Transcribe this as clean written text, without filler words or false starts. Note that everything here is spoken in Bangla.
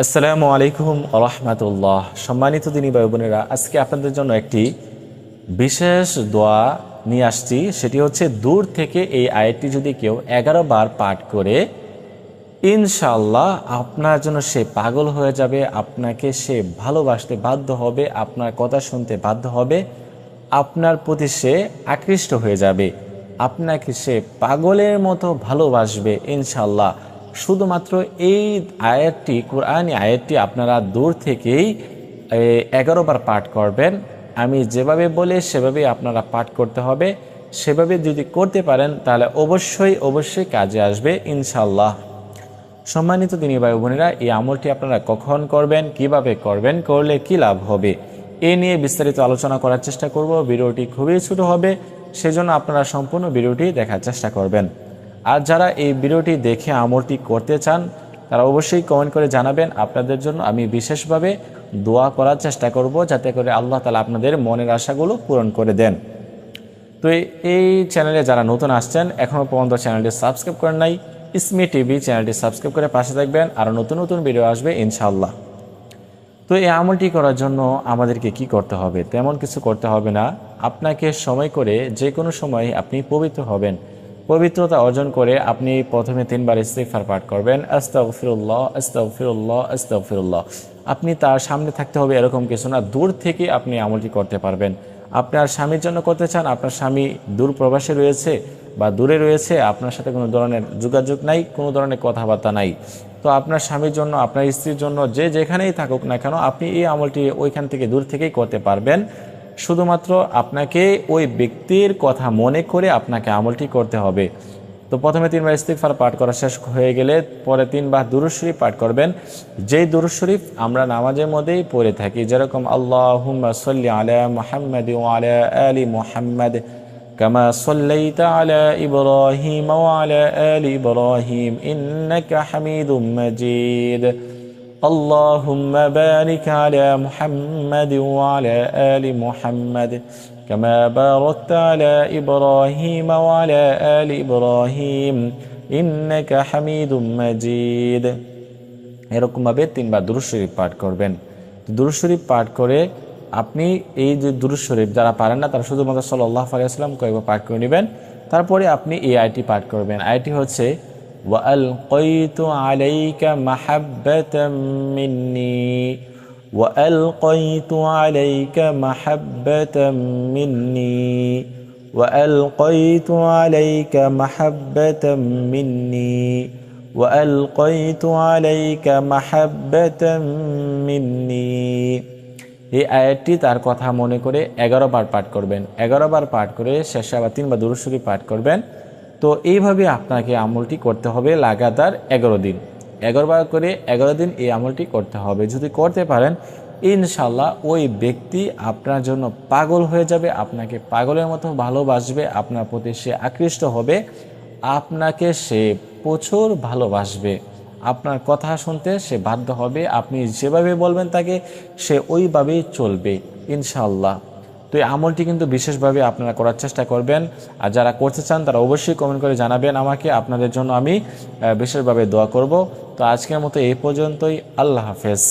আসসালামু আলাইকুম রাহমাতুল্লাহ। সম্মানিত দিনী ভাই বোনেরা, আজকে আপনাদের জন্য একটি বিশেষ দোয়া নিয়ে আসছি। সেটি হচ্ছে, দূর থেকে এই আয়াতটি যদি কেউ 11 বার পাঠ করে, ইনশাআল্লাহ আপনার জন্য সে পাগল হয়ে যাবে, আপনাকে সে ভালোবাসতে বাধ্য হবে, আপনার কথা শুনতে বাধ্য হবে, আপনার প্রতি সে আকৃষ্ট হয়ে যাবে, আপনাকে সে পাগলের মতো ভালোবাসবে ইনশাআল্লাহ। শুধুমাত্র এই আয়াতটি, কোরআনী আয়াতটি আপনারা দূর থেকেই 11 বার পাঠ করবেন। আমি যেভাবে বলে সেভাবেই আপনারা পাঠ করতে হবে। সেভাবে যদি করতে পারেন তাহলে অবশ্যই কাজে আসবে ইনশাআল্লাহ। সম্মানিত দিনী ভাই বোনেরা, এই আমলটি আপনারা কখন করবেন, কিভাবে করবেন, করলে কি লাভ হবে, এ নিয়ে বিস্তারিত আলোচনা করার চেষ্টা করব। ভিডিওটি খুবই ছোট হবে, সেজন্য আপনারা সম্পূর্ণ ভিডিওটি দেখার চেষ্টা করবেন। আর যারা এই ভিডিওটি দেখে আমলটি করতে চান তারা অবশ্যই কমেন্ট করে জানাবেন। আপনাদের জন্য আমি বিশেষভাবে দোয়া করার চেষ্টা করব, যাতে করে আল্লাহ তাআলা আপনাদের মনের আশাগুলো পূরণ করে দেন। তো এই চ্যানেলে যারা নতুন আসছেন, এখনও পর্যন্ত চ্যানেলটি সাবস্ক্রাইব করেন নাই, ইসমি টিভি চ্যানেলটি সাবস্ক্রাইব করে পাশে থাকবেন, আর নতুন ভিডিও আসবে ইনশাআল্লাহ। তো এই আমলটি করার জন্য আমাদেরকে কি করতে হবে? তেমন কিছু করতে হবে না। আপনাকে সময় করে যে কোনো সময় আপনি পবিত্র হবেন। পবিত্রতা অর্জন করে আপনি প্রথমে 3 বার ইস্তিগফার পাঠ করবেন, আস্তাগফিরুল্লাহ আস্তাগফিরুল্লাহ আস্তাগফিরুল্লাহ। আপনি তার সামনে থাকতে হবে এরকম কিছু না, দূর থেকে আপনি আমলটি করতে পারবেন। আপনার স্বামীর জন্য করতে চান, আপনার স্বামী দূর প্রবাসে রয়েছে বা দূরে রয়েছে, আপনার সাথে কোনো ধরনের যোগাযোগ নাই, কোনো ধরনের কথাবার্তা নাই, তো আপনার স্বামীর জন্য, আপনার স্ত্রীর জন্য, যে যেখানেই থাকুক না কেন, আপনি এই আমলটি ওইখান থেকে দূর থেকেই করতে পারবেন। শুধুমাত্র আপনাকে ওই ব্যক্তির কথা মনে করে আপনাকে আমলটি করতে হবে। তো প্রথমে 3 বার ইস্তিগফার পাঠ করা শেষ হয়ে গেলে পরে 3 বার দুরূদ শরীফ পাঠ করবেন। যেই দুরূদ শরীফ আমরা নামাজের মধ্যেই পড়ে থাকি, যেরকম আল্লাহুম্মা সাল্লি আলা মুহাম্মাদ ওয়া আলা আলি মুহাম্মাদ কামা সাল্লাইতা আলা ইব্রাহিম ওয়া আলা আলি ইব্রাহিম ইন্নাকা হামিদুম মাজিদ। আল্লাহুম্মা বারিক আলা মুহাম্মাদ ওয়া আলা আলি মুহাম্মাদ কামা বারাকতা আলা ইব্রাহিম ওয়া আলা আলি ইব্রাহিম ইন্নাকা হামিদুম মাজিদ। এরকমভাবে 3 বার দুরূদ শরীফ পাঠ করবেন। দুরূদ শরীফ পাঠ করে আপনি এই যে দুরূদ শরীফ যারা পারেন না, তারা শুধুমাত্র সাল্লাল্লাহু আলাইহি ওয়াসাল্লাম কয়েকবার পাঠ করে নেবেন। তারপরে আপনি এই আয়াতটি পাঠ করবেন। আয়াতটি হচ্ছে, ওয়া আলকাইতু আলাইকা মাহাব্বাতাম মিন্নি, ওয়া আলকাইতু আলাইকা মাহাব্বাতাম মিন্নি, ওয়া আলকাইতু আলাইকা মাহাব্বাতাম মিন্নি, ওয়া আলকাইতু আলাইকা মাহাব্বাতাম মিন্নি। এই আয়াতটি তার কথা মনে করে 11 বার পাঠ করবেন। 11 বার পাঠ করে শেষে আবার 3 বার দুরূদ শরীফ পাঠ করবেন। তো এইভাবে আপনাকে আমলটি করতে হবে লাগাতার 11 দিন। 11 বার করে 11 দিন এই আমলটি করতে হবে। যদি করতে পারেন, ইনশাআল্লাহ ওই ব্যক্তি আপনার জন্য পাগল হয়ে যাবে, আপনাকে পাগলের মতো ভালোবাসবে, আপনার প্রতি সে আকৃষ্ট হবে, আপনাকে সে প্রচুর ভালোবাসবে, আপনার কথা শুনতে সে বাধ্য হবে, আপনি যেভাবে বলবেন তাকে সে ওইভাবেই চলবে ইনশাআল্লাহ। তো এই আমলটি কিন্তু বিশেষভাবে আপনারা করার চেষ্টা করবেন। আর যারা করতে চান তারা অবশ্যই কমেন্ট করে জানাবেন আমাকে, আপনাদের জন্য আমি বিশেষভাবে দোয়া করব। তো আজকের মতো এই পর্যন্তই। আল্লাহ হাফেজ।